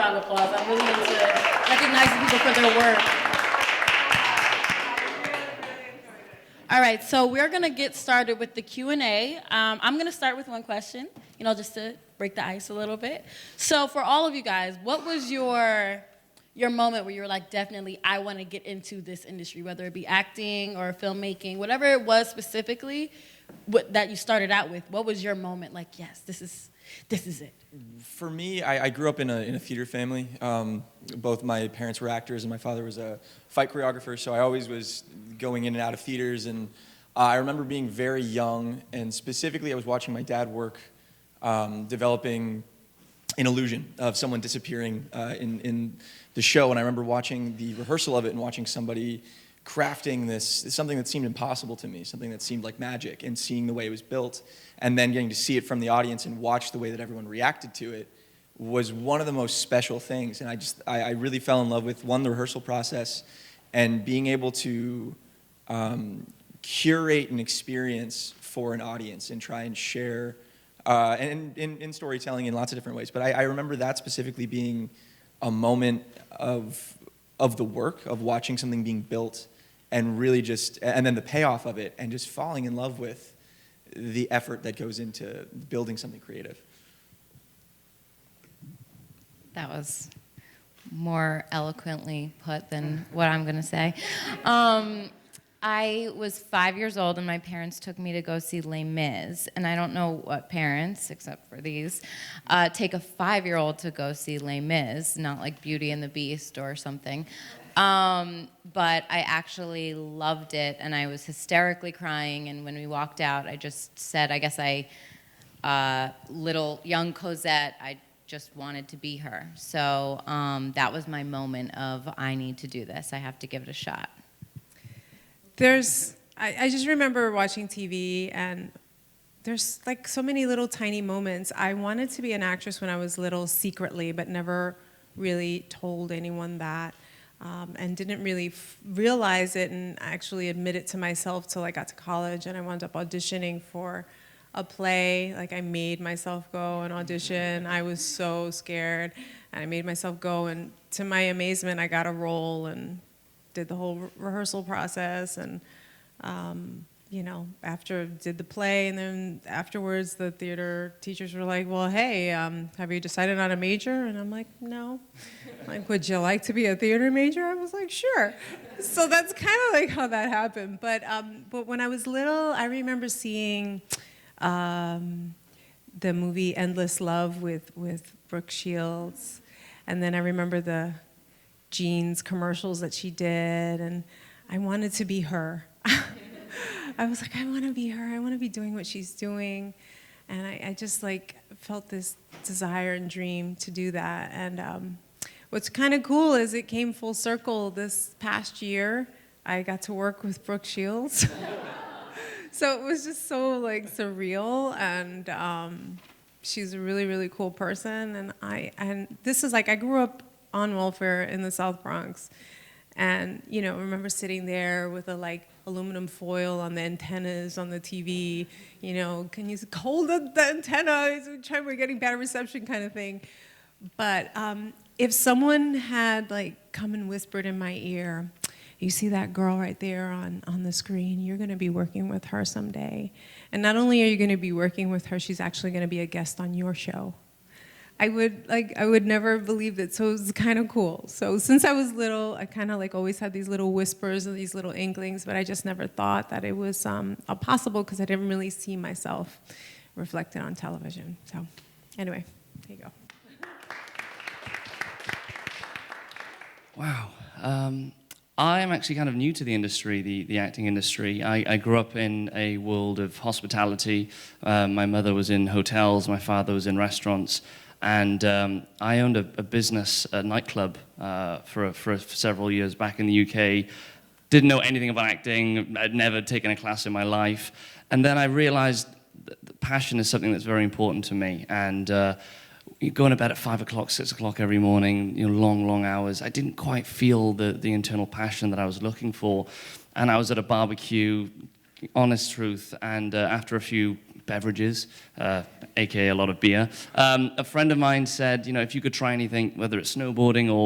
round of applause. I'm really into recognizing people for their work. All right, so we're gonna get started with the Q&A. I'm gonna start with one question, just to break the ice a little bit. So for all of you guys, what was your moment where you were like, definitely, I wanna get into this industry, whether it be acting or filmmaking, whatever it was specifically that you started out with, what was your moment like, yes, this is it? For me, I grew up in a theater family. Both my parents were actors and my father was a fight choreographer, so I always was going in and out of theaters. And I remember being very young, and specifically I was watching my dad work developing an illusion of someone disappearing in the show. And I remember watching the rehearsal of it and watching somebody crafting something that seemed impossible to me, something that seemed like magic, and seeing the way it was built, and then getting to see it from the audience and watch the way that everyone reacted to it was one of the most special things. And I really fell in love with, one, the rehearsal process, and being able to curate an experience for an audience and try and share, and in storytelling in lots of different ways. But I remember that specifically being a moment of the work, of watching something being built, and really and then the payoff of it, and just falling in love with the effort that goes into building something creative. That was more eloquently put than what I'm going to say. I was 5 years old, and my parents took me to go see Les Mis. And I don't know what parents, except for these, take a 5-year-old to go see Les Mis, not like Beauty and the Beast or something. But I actually loved it, and I was hysterically crying. And when we walked out, I just said, I guess little young Cosette, I just wanted to be her. So that was my moment of, I need to do this. I have to give it a shot. I just remember watching TV, and there's like so many little tiny moments. I wanted to be an actress when I was little secretly, but never really told anyone that, and didn't really realize it and actually admit it to myself till I got to college, and I wound up auditioning for a play. Like, I made myself go and audition. I was so scared, and I made myself go, and to my amazement, I got a role and did the whole rehearsal process, and after did the play, and then afterwards the theater teachers were like, well, hey, have you decided on a major? And I'm like, no. Like, would you like to be a theater major? I was like, sure. So that's kind of like how that happened. But when I was little, I remember seeing the movie Endless Love with Brooke Shields, and then I remember the jeans commercials that she did, and I wanted to be her. I was like, I want to be her. I want to be doing what she's doing, and I just like felt this desire and dream to do that. And what's kind of cool is it came full circle. This past year, I got to work with Brooke Shields, so it was just so like surreal. And she's a really, really cool person. And this is like, I grew up on welfare in the South Bronx, and remember sitting there with a like aluminum foil on the antennas on the TV. Can you hold the antenna? We're getting bad reception, kind of thing. But if someone had like come and whispered in my ear, you see that girl right there on the screen, you're going to be working with her someday, and not only are you going to be working with her, she's actually going to be a guest on your show. I would never believe it, so it was kind of cool. So since I was little, I kind of like always had these little whispers and these little inklings, but I just never thought that it was possible, because I didn't really see myself reflected on television. So anyway, there you go. Wow. I'm actually kind of new to the industry, the acting industry. I grew up in a world of hospitality. My mother was in hotels, my father was in restaurants. And I owned a business, a nightclub, for several years back in the UK. Didn't know anything about acting. I'd never taken a class in my life. And then I realized that passion is something that's very important to me. And going to bed at 5 o'clock, 6 o'clock every morning, long hours. I didn't quite feel the internal passion that I was looking for. And I was at a barbecue, honest truth, and after a few beverages, aka a lot of beer. A friend of mine said, if you could try anything, whether it's snowboarding or,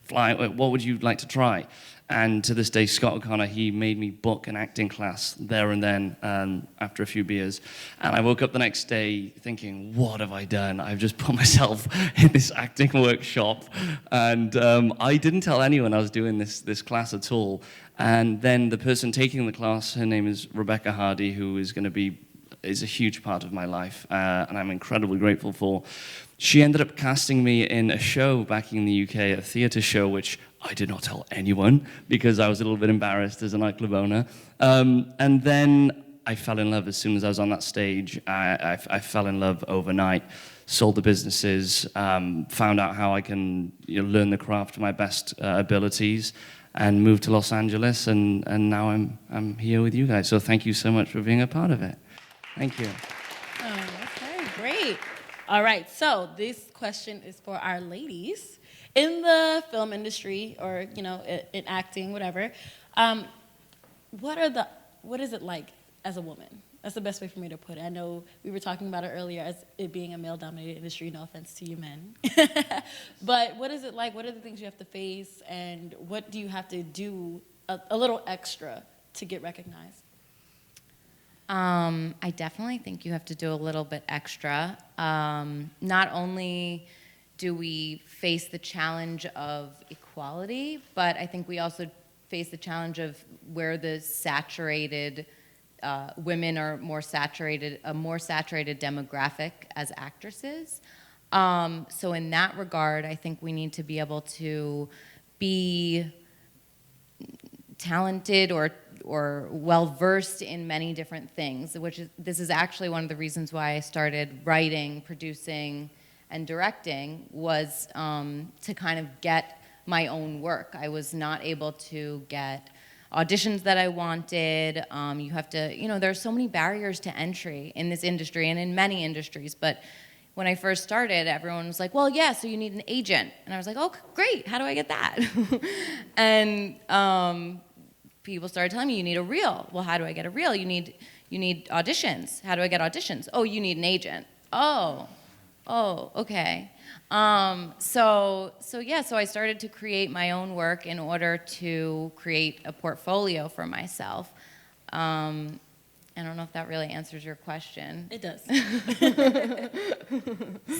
fly, what would you like to try? And to this day, Scott O'Connor, he made me book an acting class there and then after a few beers. And I woke up the next day thinking, what have I done? I've just put myself in this acting workshop. And I didn't tell anyone I was doing this class at all. And then the person taking the class, her name is Rebecca Hardy, who is a huge part of my life, and I'm incredibly grateful for. She ended up casting me in a show back in the UK, a theatre show, which I did not tell anyone because I was a little bit embarrassed as a nightclub owner. And then I fell in love as soon as I was on that stage. I fell in love overnight, sold the businesses, found out how I can learn the craft to my best abilities, and moved to Los Angeles, and now I'm here with you guys. So thank you so much for being a part of it. Thank you. Oh, okay, great. All right, so this question is for our ladies in the film industry, or in acting, whatever. What is it like as a woman? That's the best way for me to put it. I know we were talking about it earlier as it being a male-dominated industry. No offense to you men, but what is it like? What are the things you have to face, and what do you have to do a little extra to get recognized? I definitely think you have to do a little bit extra. Not only do we face the challenge of equality, but I think we also face the challenge of where the saturated women are a more saturated demographic as actresses. So in that regard, I think we need to be able to be talented or well-versed in many different things, this is actually one of the reasons why I started writing, producing, and directing, was to kind of get my own work. I was not able to get auditions that I wanted. You have to, there are so many barriers to entry in this industry and in many industries, but when I first started, everyone was like, well, yeah, so you need an agent. And I was like, oh, great, how do I get that? And people started telling me, you need a reel. Well, how do I get a reel? You need auditions. How do I get auditions? Oh, you need an agent. Oh, okay. So I started to create my own work in order to create a portfolio for myself. I don't know if that really answers your question. It does.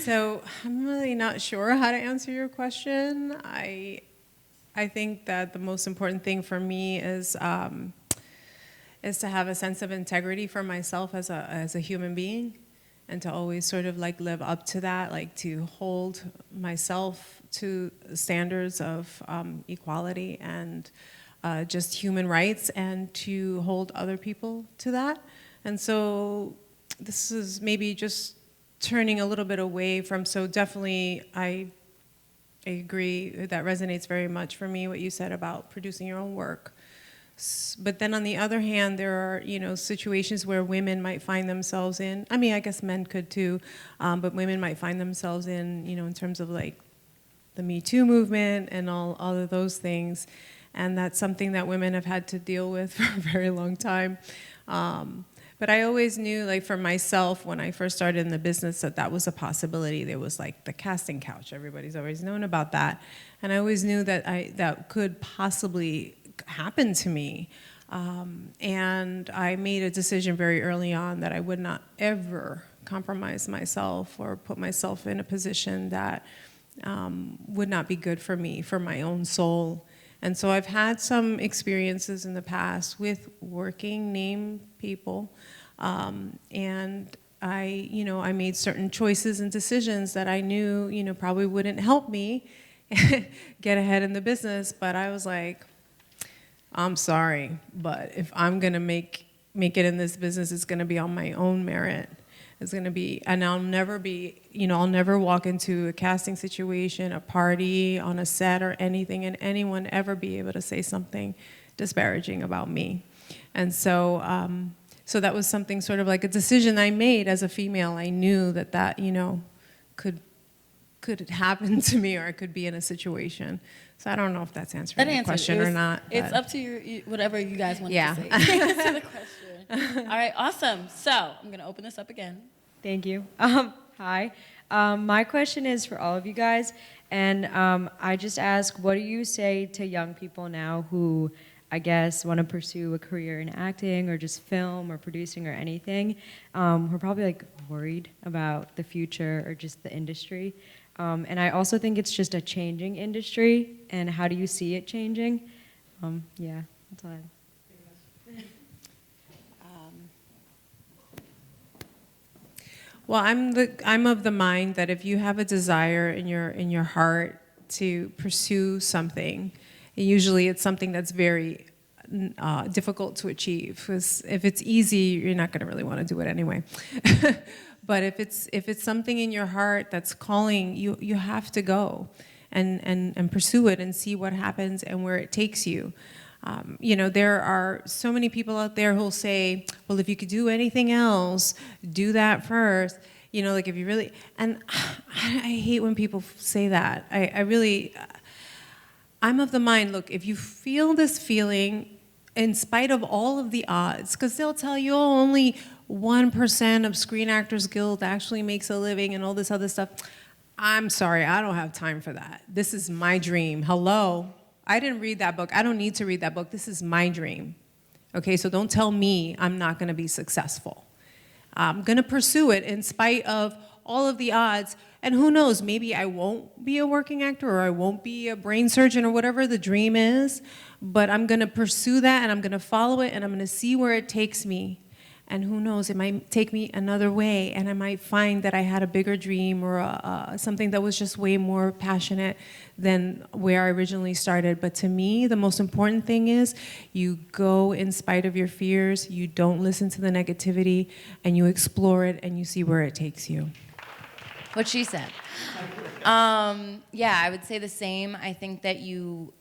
So I'm really not sure how to answer your question. I think that the most important thing for me is to have a sense of integrity for myself as a human being, and to always sort of like live up to that, like to hold myself to standards of equality and just human rights, and to hold other people to that. And so this is maybe just turning a little bit away from, so definitely I agree, that resonates very much for me, what you said about producing your own work. But then on the other hand, there are, situations where women might find themselves in, I mean, I guess men could too, but women might find themselves in terms of like the Me Too movement and all of those things. And that's something that women have had to deal with for a very long time. But I always knew, like for myself, when I first started in the business, that was a possibility. There was like the casting couch. Everybody's always known about that. And I always knew that that could possibly happen to me. And I made a decision very early on that I would not ever compromise myself or put myself in a position that would not be good for me, for my own soul. And so I've had some experiences in the past with working name people, and I made certain choices and decisions that I knew, probably wouldn't help me get ahead in the business. But I was like, I'm sorry, but if I'm gonna make it in this business, it's gonna be on my own merit. It's going to be, and I'll never be, I'll never walk into a casting situation, a party, on a set or anything, and anyone ever be able to say something disparaging about me. And so, so that was something sort of like a decision I made as a female. I knew that could happen to me, or I could be in a situation. So I don't know if that's answering That the answers question or not. It's but- up to whatever you guys want Yeah. to say. Answer the question. All right, awesome. So I'm going to open this up again. Thank you. Hi. My question is for all of you guys, and I just ask, what do you say to young people now who, I guess, want to pursue a career in acting or just film or producing or anything, who are probably like worried about the future or just the industry? And I also think it's just a changing industry, and how do you see it changing? Yeah, that's all I have. Well, I'm of the mind that if you have a desire in your heart to pursue something, usually it's something that's very difficult to achieve. 'Cause if it's easy, you're not going to really want to do it anyway. But if it's something in your heart that's calling, you have to go and pursue it and see what happens and where it takes you. You know, there are so many people out there who'll say, well, if you could do anything else, do that first. You know, like if you really, and I hate when people say that. I'm of the mind, look, if you feel this feeling in spite of all of the odds, because they'll tell you, oh, only 1% of Screen Actors Guild actually makes a living and all this other stuff. I'm sorry, I don't have time for that. This is my dream. Hello? I didn't read that book. I don't need to read that book. This is my dream. Okay, so don't tell me I'm not going to be successful. I'm going to pursue it in spite of all of the odds. And who knows, maybe I won't be a working actor or I won't be a brain surgeon or whatever the dream is, but I'm going to pursue that and I'm going to follow it and I'm going to see where it takes me. And who knows, it might take me another way and I might find that I had a bigger dream or something that was just way more passionate than where I originally started. But to me, the most important thing is you go in spite of your fears, you don't listen to the negativity, and you explore it and you see where it takes you. What she said. Yeah, I would say the same. I think that you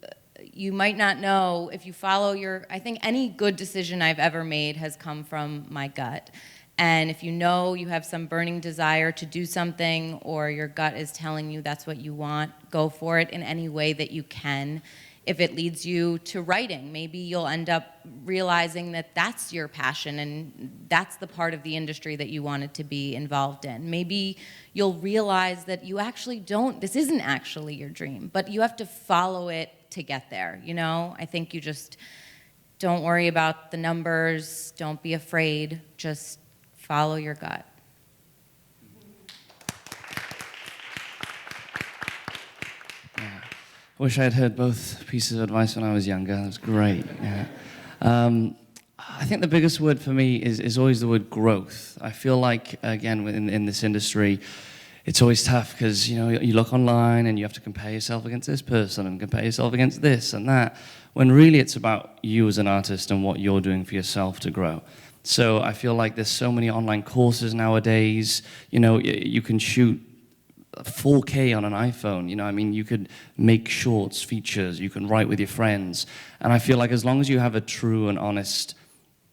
might not know if you follow I think any good decision I've ever made has come from my gut. And if you know you have some burning desire to do something or your gut is telling you that's what you want, go for it in any way that you can. If it leads you to writing, maybe you'll end up realizing that that's your passion and that's the part of the industry that you wanted to be involved in. Maybe you'll realize that you actually this isn't actually your dream, but you have to follow it to get there, you know? I think you just don't worry about the numbers, don't be afraid, just follow your gut. Wish I had heard both pieces of advice when I was younger. That was great. Yeah. I think the biggest word for me is always the word growth. I feel like, again, in this industry, it's always tough because, you know, you look online and you have to compare yourself against this person and compare yourself against this and that, when really it's about you as an artist and what you're doing for yourself to grow. So I feel like there's so many online courses nowadays. You know, you can shoot 4K on an iPhone, you know, I mean, you could make shorts, features, you can write with your friends. And I feel like as long as you have a true and honest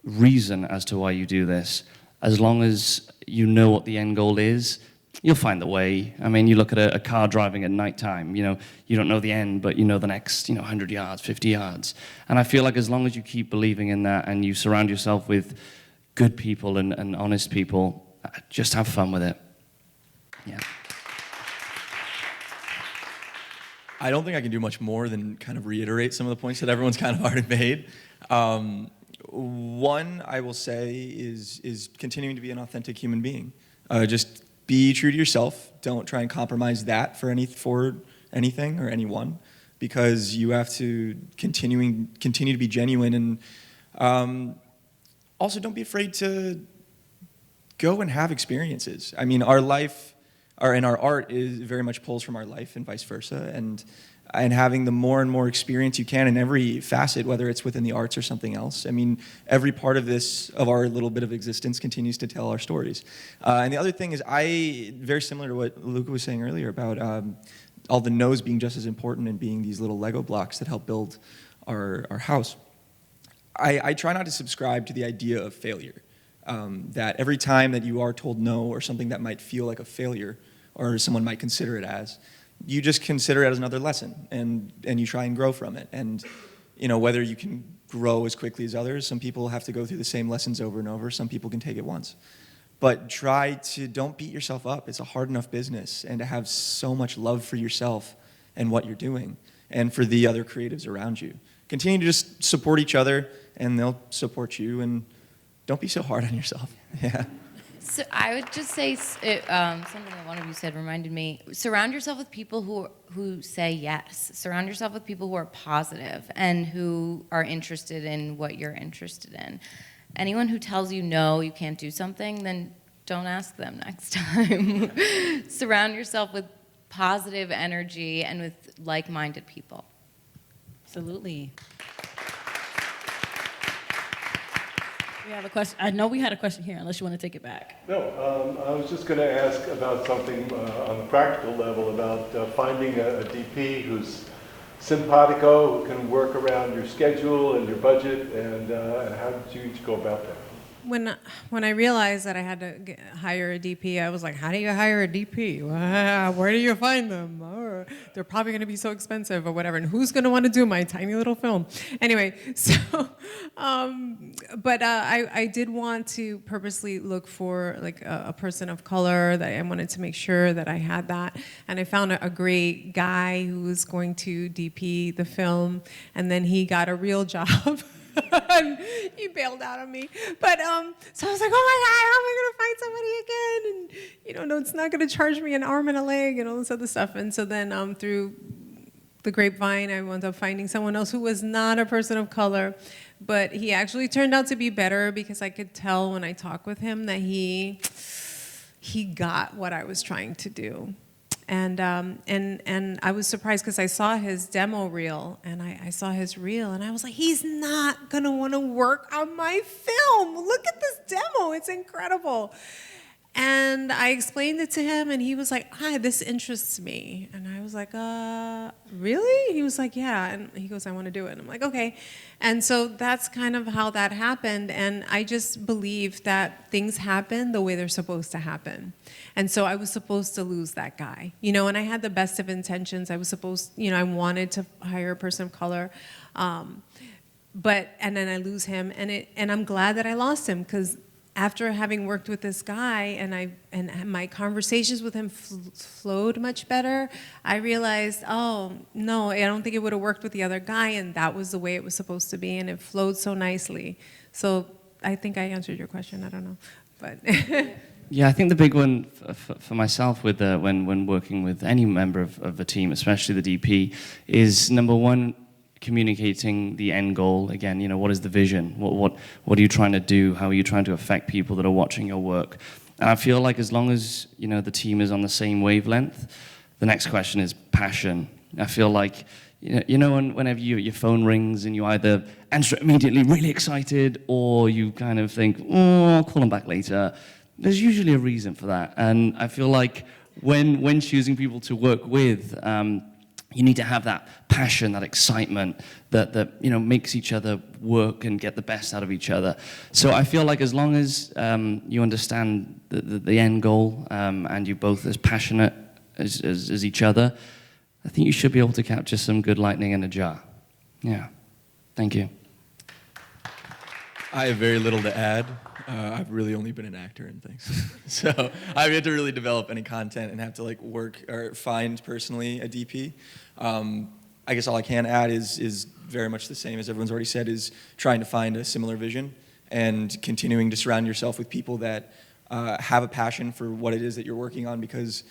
reason as to why you do this, as long as you know what the end goal is, you'll find the way. I mean, you look at a car driving at nighttime, you know, you don't know the end, but you know the next, 100 yards, 50 yards. And I feel like as long as you keep believing in that and you surround yourself with good people and honest people, just have fun with it. Yeah. I don't think I can do much more than kind of reiterate some of the points that everyone's kind of already made. One, I will say, is continuing to be an authentic human being. Just be true to yourself. Don't try and compromise that for anything or anyone, because you have to continue to be genuine. And also, don't be afraid to go and have experiences. I mean, our life. And our art is very much pulls from our life and vice versa, and having the more and more experience you can in every facet, whether it's within the arts or something else. I mean, every part of our little bit of existence continues to tell our stories. And the other thing is, very similar to what Luca was saying earlier about all the no's being just as important and being these little Lego blocks that help build our house. I try not to subscribe to the idea of failure. That every time that you are told no or something that might feel like a failure, or someone might consider it as, you just consider it as another lesson, and you try and grow from it. And whether you can grow as quickly as others, some people have to go through the same lessons over and over. Some people can take it once. But don't beat yourself up. It's a hard enough business, and to have so much love for yourself and what you're doing, and for the other creatives around you. Continue to just support each other, and they'll support you, and don't be so hard on yourself. Yeah. So I would just say something that one of you said reminded me. Surround yourself with people who say yes. Surround yourself with people who are positive and who are interested in what you're interested in. Anyone who tells you no, you can't do something, then don't ask them next time. Surround yourself with positive energy and with like-minded people. Absolutely. We have a question. I know we had a question here, unless you want to take it back. No, I was just going to ask about something on a practical level about finding a DP who's simpatico, who can work around your schedule and your budget, and how did you each go about that? When I realized that I had to hire a DP, I was like, how do you hire a DP? Where do you find them? Oh, they're probably going to be so expensive or whatever. And who's going to want to do my tiny little film? Anyway, so, but I did want to purposely look for like a person of color, that I wanted to make sure that I had that. And I found a great guy who was going to DP the film, and then he got a real job. And he bailed out on me. But so I was like, oh my God, how am I going to find somebody again? And, no, it's not going to charge me an arm and a leg and all this other stuff. And so then through the grapevine, I wound up finding someone else who was not a person of color. But he actually turned out to be better, because I could tell when I talked with him that he got what I was trying to do. And I was surprised, because I saw his demo reel, and I saw his reel, and I was like, he's not gonna want to work on my film. Look at this demo, it's incredible. And I explained it to him, and he was like, this interests me. And I was like, really? He was like, yeah. And he goes, I want to do it. And I'm like, okay. And so that's kind of how that happened. And I just believe that things happen the way they're supposed to happen. And so I was supposed to lose that guy, and I had the best of intentions. I was supposed, I wanted to hire a person of color. And then I lose him, and I'm glad that I lost him, because after having worked with this guy, and my conversations with him flowed much better, I realized, oh, no, I don't think it would have worked with the other guy, and that was the way it was supposed to be, and it flowed so nicely. So I think I answered your question, I don't know, but... Yeah, I think the big one for myself with when working with any member of a team, especially the DP, is number one, communicating the end goal. Again, what is the vision? What are you trying to do? How are you trying to affect people that are watching your work? And I feel like as long as the team is on the same wavelength, the next question is passion. I feel like whenever your phone rings and you either answer it immediately, really excited, or you kind of think, I'll call them back later. There's usually a reason for that. And I feel like when choosing people to work with, you need to have that passion, that excitement that makes each other work and get the best out of each other. So I feel like as long as you understand the end goal, and you're both as passionate as each other, I think you should be able to capture some good lightning in a jar. Yeah. Thank you. I have very little to add. I've really only been an actor and things. So I've yet to really develop any content and have to work or find personally a DP. I guess all I can add is very much the same as everyone's already said, is trying to find a similar vision and continuing to surround yourself with people that have a passion for what it is that you're working on, because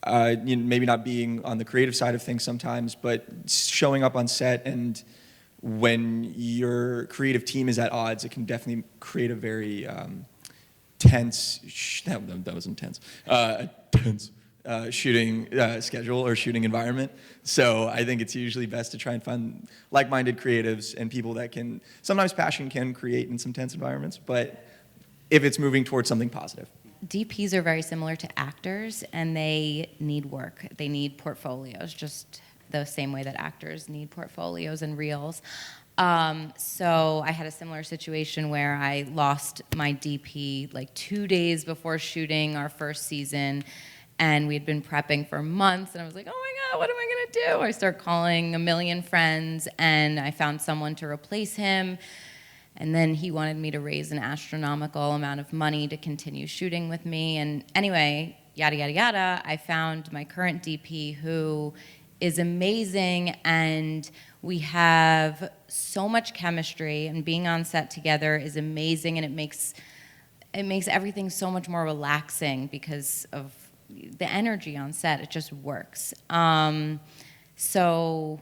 maybe not being on the creative side of things sometimes, but showing up on set, and when your creative team is at odds, it can definitely create a very tense, that was intense, tense shooting schedule or shooting environment. So I think it's usually best to try and find like-minded creatives and people that can, sometimes passion can create in some tense environments, but if it's moving towards something positive. DPs are very similar to actors, and they need work. They need portfolios, just the same way that actors need portfolios and reels. So I had a similar situation where I lost my DP 2 days before shooting our first season, and we had been prepping for months, and I was like, oh my what am I going to do? I start calling a million friends, and I found someone to replace him. And then he wanted me to raise an astronomical amount of money to continue shooting with me. And anyway, yada, yada, yada, I found my current DP, who is amazing, and we have so much chemistry, and being on set together is amazing, and it makes everything so much more relaxing because of the energy on set. It just works. So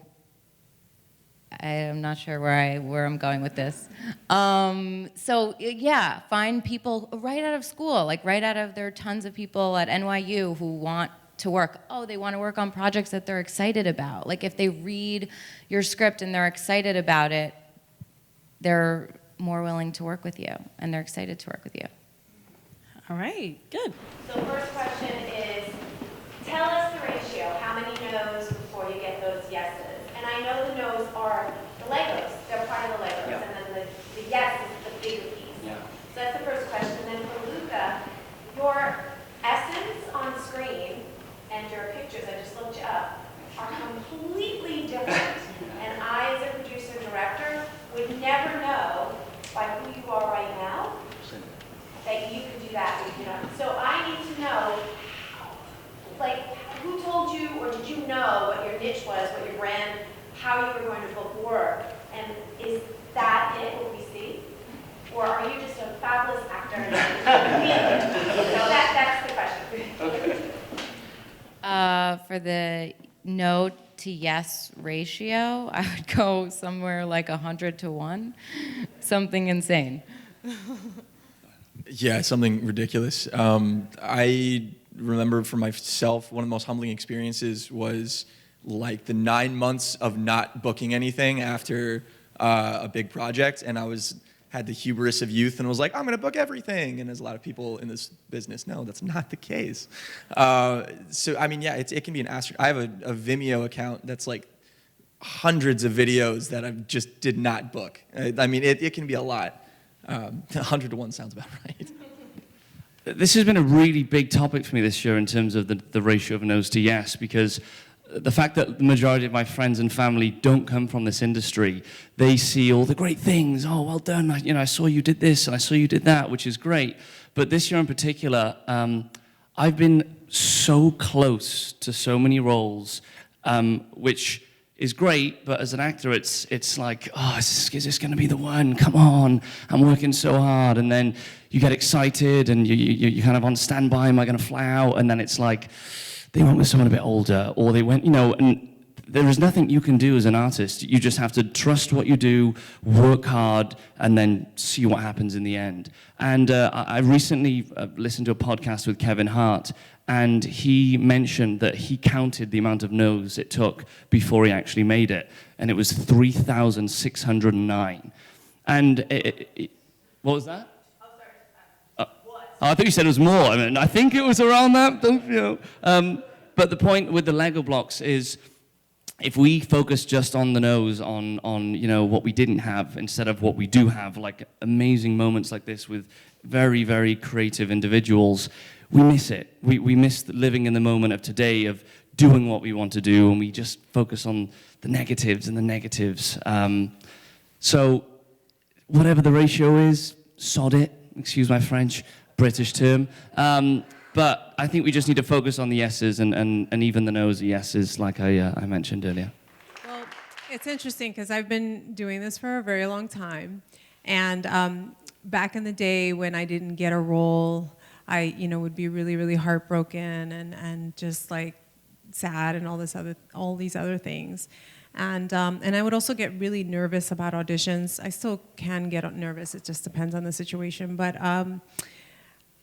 I'm not sure where I'm going with this. So yeah, find people right out of school, like right out of, there are tons of people at NYU who want to work. Oh, they want to work on projects that they're excited about. Like if they read your script and they're excited about it, they're more willing to work with you, and they're excited to work with you. All right, good. So first question is, tell us the ratio. How many no's before you get those yeses? And I know the no's are the Legos. They're part of the Legos. Yeah. And then the yes is the bigger piece. Yeah. So that's the first question. And then for Luca, your essence on screen and your pictures, I just looked you up, are completely different. And I, as a producer and director, would never know by who you are right now that you could do that, you know. So I need to know, like, who told you, or did you know what your niche was, what your brand, how you were going to book work, and is that it, what we see? Or are you just a fabulous actor? So that's the question. For the no to yes ratio, I would go somewhere like 100 to 1, something insane. Yeah, something ridiculous. I remember for myself, one of the most humbling experiences was like the 9 months of not booking anything after a big project, and I had the hubris of youth and was like, I'm going to book everything. And as a lot of people in this business know, that's not the case. So, I mean, yeah, it can be an asterisk. I have a Vimeo account that's like hundreds of videos that I just did not book. I mean, it can be a lot. 100 to 1 sounds about right. This has been a really big topic for me this year in terms of the ratio of no's to yes, because the fact that the majority of my friends and family don't come from this industry, they see all the great things. Oh, well done. I saw you did this and I saw you did that, which is great. But this year in particular, I've been so close to so many roles, which is great, but as an actor, it's like, oh, is this going to be the one? Come on, I'm working so hard. And then you get excited and you're kind of on standby, am I going to fly out? And then it's like, they went with someone a bit older, or they went, and there is nothing you can do as an artist. You just have to trust what you do, work hard, and then see what happens in the end. And I recently listened to a podcast with Kevin Hart, and he mentioned that he counted the amount of no's it took before he actually made it, and it was 3,609. And what was that? I thought you said it was more. I mean, I think it was around that. Don't you know? But the point with the Lego blocks is, if we focus just on the no's, on what we didn't have instead of what we do have, like amazing moments like this with very, very creative individuals, we miss it. We miss living in the moment of today, of doing what we want to do, and we just focus on the negatives and the negatives. So whatever the ratio is, sod it, excuse my French, British term. But I think we just need to focus on the yeses and even the no's are yeses, like I mentioned earlier. Well, it's interesting because I've been doing this for a very long time. And back in the day when I didn't get a role, I would be really, really heartbroken and just like sad and all these other things. And I would also get really nervous about auditions. I still can get nervous. It just depends on the situation. But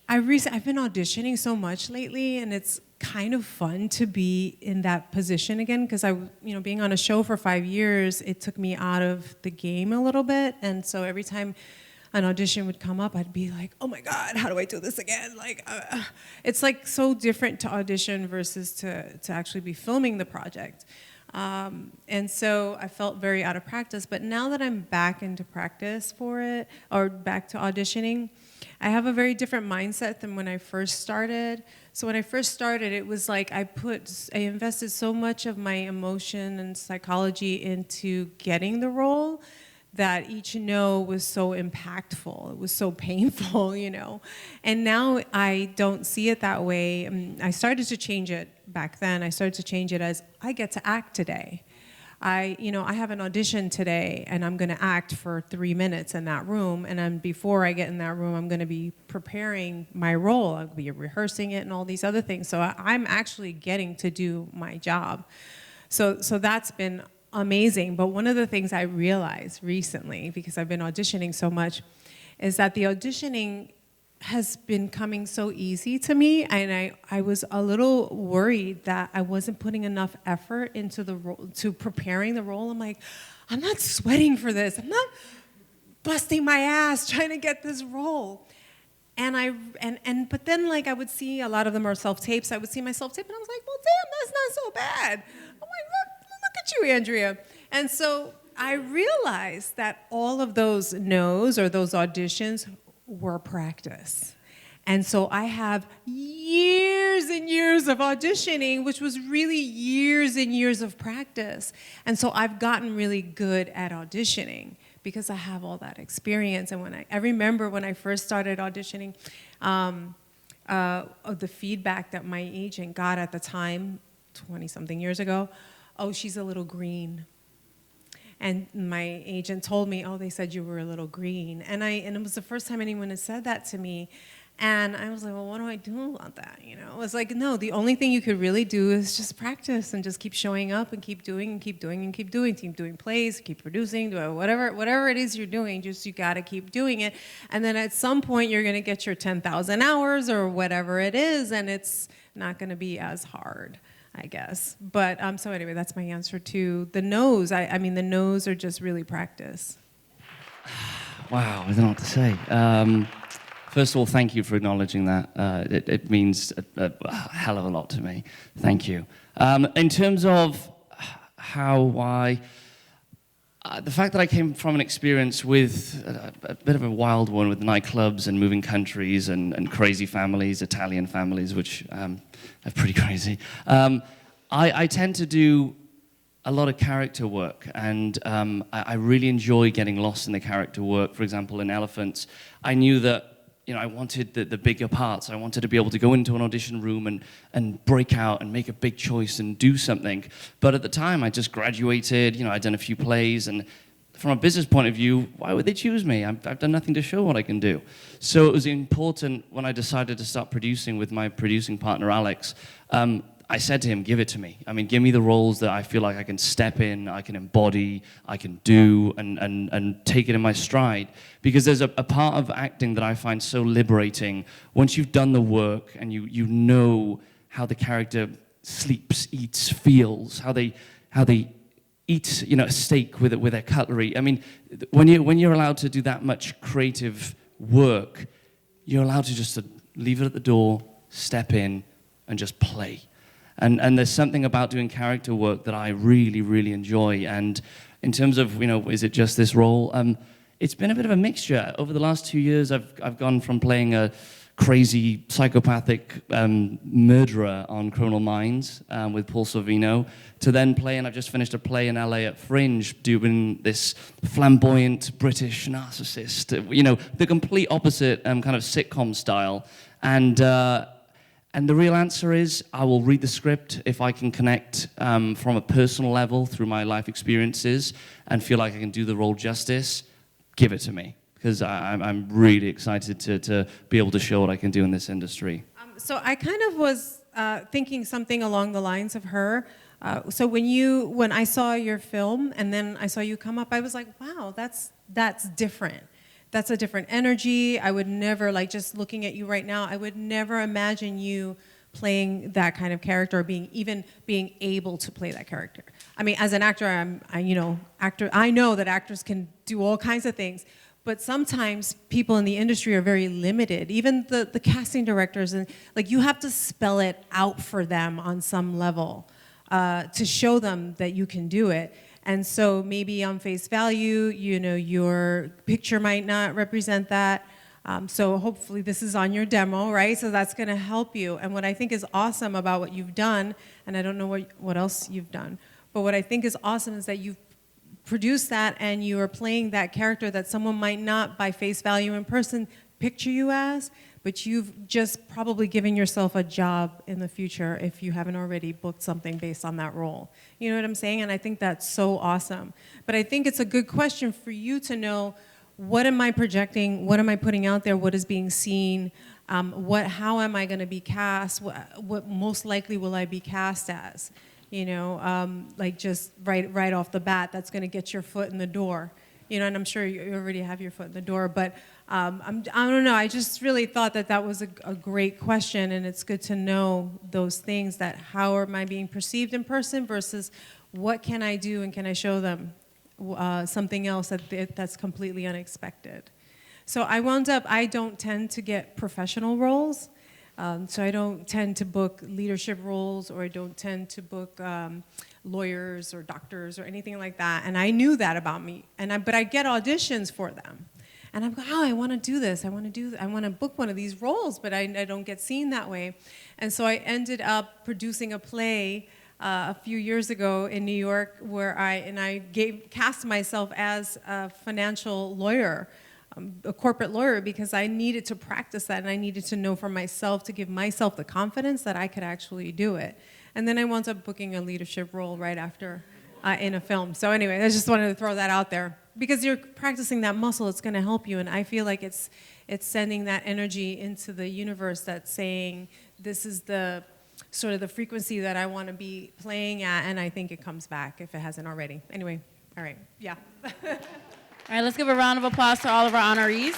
I've been auditioning so much lately, and it's kind of fun to be in that position again, because being on a show for 5 years, it took me out of the game a little bit. And so every time an audition would come up, I'd be like, oh my God, how do I do this again? Like, it's like so different to audition versus to actually be filming the project. And so I felt very out of practice. But now that I'm back into practice for it, or back to auditioning, I have a very different mindset than when I first started. So when I first started, it was like I invested so much of my emotion and psychology into getting the role that each no was so impactful. It was so painful, you know. And now I don't see it that way. I started to change it back then. I started to change it as I get to act today. I have an audition today, and I'm going to act for 3 minutes in that room. And then before I get in that room, I'm going to be preparing my role. I'll be rehearsing it and all these other things. So I'm actually getting to do my job. So that's been amazing. But one of the things I realized recently, because I've been auditioning so much, is that the auditioning has been coming so easy to me, and I was a little worried that I wasn't putting enough effort into the role, to preparing the role. I'm like, I'm not sweating for this. I'm not busting my ass trying to get this role. But then, like, I would see a lot of them are self-tapes. I would see my self-tape, and I was like, well, damn, that's not so bad. I'm like, look at you, Andrea. And so I realized that all of those no's or those auditions were practice. And so I have years and years of auditioning, which was really years and years of practice. And so I've gotten really good at auditioning because I have all that experience. And I remember when I first started auditioning, of the feedback that my agent got at the time, 20-something years ago, oh, she's a little green. And my agent told me, oh, they said you were a little green. And it was the first time anyone had said that to me. And I was like, well, what do I do about that? You know, it was like, no, the only thing you could really do is just practice and just keep showing up and keep doing and keep doing and keep doing. Keep doing plays, keep producing, whatever it is you're doing, just you gotta keep doing it. And then at some point you're gonna get your 10,000 hours or whatever it is, and it's not gonna be as hard, I guess. But so anyway, that's my answer to the no's. I mean, the no's are just really practice. Wow, I don't know what to say. First of all, thank you for acknowledging that. It means a hell of a lot to me. Thank you. In terms of why, the fact that I came from an experience with a bit of a wild one with nightclubs and moving countries and crazy families, Italian families, which are pretty crazy. I tend to do a lot of character work, and I really enjoy getting lost in the character work. For example, in Elephants, I knew that I wanted the bigger parts. I wanted to be able to go into an audition room and break out and make a big choice and do something. But at the time, I just graduated, I'd done a few plays, and from a business point of view, why would they choose me? I've done nothing to show what I can do. So it was important when I decided to start producing with my producing partner, Alex. I said to him, give it to me. I mean, give me the roles that I feel like I can step in, I can embody, I can do, and take it in my stride. Because there's a part of acting that I find so liberating. Once you've done the work and you know how the character sleeps, eats, feels, how they eat, a steak with their cutlery. I mean, when you're allowed to do that much creative work, you're allowed to just leave it at the door, step in, and just play. And there's something about doing character work that I really, really enjoy. And in terms of, is it just this role? It's been a bit of a mixture. Over the last 2 years, I've gone from playing a crazy, psychopathic murderer on Criminal Minds with Paul Sorvino, to then playing, I've just finished a play in LA at Fringe, doing this flamboyant British narcissist, the complete opposite kind of sitcom style. And the real answer is, I will read the script if I can connect from a personal level through my life experiences and feel like I can do the role justice, give it to me. Because I'm really excited to be able to show what I can do in this industry. So I kind of was thinking something along the lines of her. So when I saw your film and then I saw you come up, I was like, wow, that's different. That's a different energy. I would never, just looking at you right now, I would never imagine you playing that kind of character or being able to play that character. I mean, as an actor, I know that actors can do all kinds of things, but sometimes people in the industry are very limited. Even the casting directors, and you have to spell it out for them on some level. to show them that you can do it. And so maybe on face value, you know, your picture might not represent that. So hopefully this is on your demo, right? So that's going to help you. And what I think is awesome about what you've done, and I don't know what else you've done, but what I think is awesome is that you've produced that and you are playing that character that someone might not, by face value in person, picture you as, but you've just probably given yourself a job in the future if you haven't already booked something based on that role. You know what I'm saying? And I think that's so awesome. But I think it's a good question for you to know, what am I projecting? What am I putting out there? What is being seen? How am I going to be cast? What most likely will I be cast as? You know, like just right off the bat, that's going to get your foot in the door. You know, and I'm sure you already have your foot in the door, but I don't know. I just really thought that was a great question, and it's good to know those things, that how am I being perceived in person versus what can I do and can I show them something else that's completely unexpected. So I don't tend to get professional roles. So I don't tend to book leadership roles, or I don't tend to book lawyers or doctors or anything like that. And I knew that about me. But I get auditions for them. And I'm going, oh, I want to do this. I want to book one of these roles, but I don't get seen that way. And so I ended up producing a play a few years ago in New York where I cast myself as a financial lawyer, a corporate lawyer, because I needed to practice that and I needed to know for myself, to give myself the confidence that I could actually do it. And then I wound up booking a leadership role right after in a film. So anyway, I just wanted to throw that out there. Because you're practicing that muscle, it's going to help you. And I feel like it's sending that energy into the universe that's saying, this is the sort of the frequency that I want to be playing at, and I think it comes back if it hasn't already. Anyway, all right, yeah. All right, let's give a round of applause to all of our honorees.